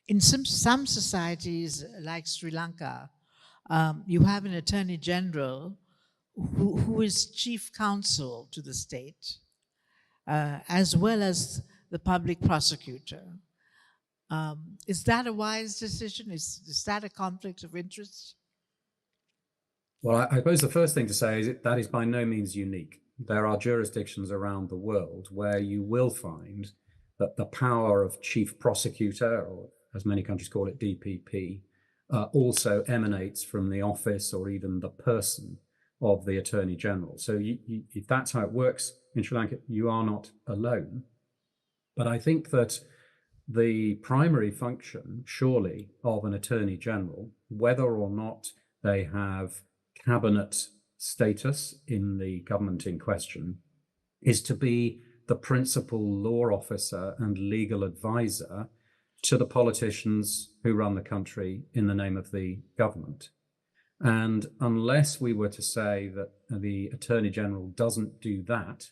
In some societies, like Sri Lanka, you have an attorney general who is chief counsel to the state, as well as the public prosecutor. Is that a wise decision? Is that a conflict of interest? Well, I suppose the first thing to say is that is by no means unique. There are jurisdictions around the world where you will find that the power of chief prosecutor, or as many countries call it, DPP, also emanates from the office or even the person of the Attorney General. So if that's how it works in Sri Lanka, you are not alone. But I think that the primary function, surely, of an Attorney General, whether or not they have cabinet status in the government in question, is to be the principal law officer and legal advisor to the politicians who run the country in the name of the government. And unless we were to say that the Attorney General doesn't do that,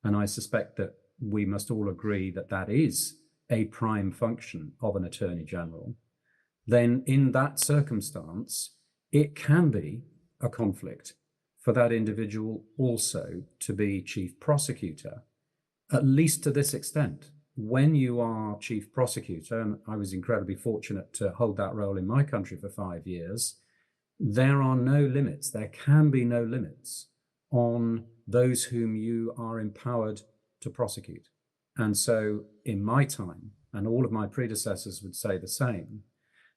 and I suspect that we must all agree that that is a prime function of an Attorney General, then in that circumstance, it can be a conflict for that individual also to be chief prosecutor, at least to this extent. When you are chief prosecutor, and I was incredibly fortunate to hold that role in my country for 5 years, there are no limits, there can be no limits on those whom you are empowered to prosecute. And so in my time, and all of my predecessors would say the same,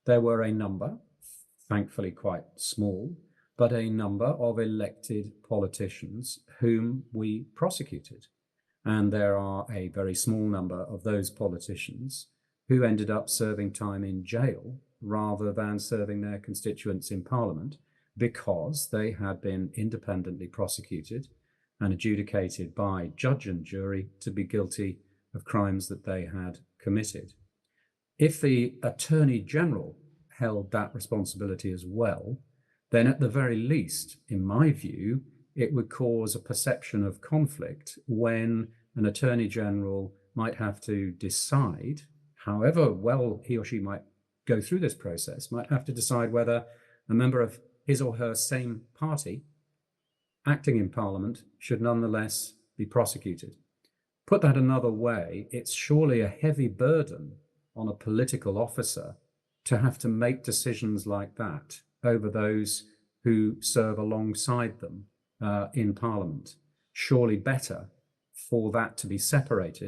there were a number, thankfully quite small, but a number of elected politicians whom we prosecuted. And there are a very small number of those politicians who ended up serving time in jail rather than serving their constituents in Parliament, because they had been independently prosecuted and adjudicated by judge and jury to be guilty of crimes that they had committed. If the Attorney General held that responsibility as well, then at the very least, in my view, it would cause a perception of conflict when an Attorney General might have to decide, however well he or she might go through this process, might have to decide whether a member of his or her same party acting in Parliament should nonetheless be prosecuted. Put that another way, it's surely a heavy burden on a political officer to have to make decisions like that over those who serve alongside them in Parliament. Surely better for that to be separated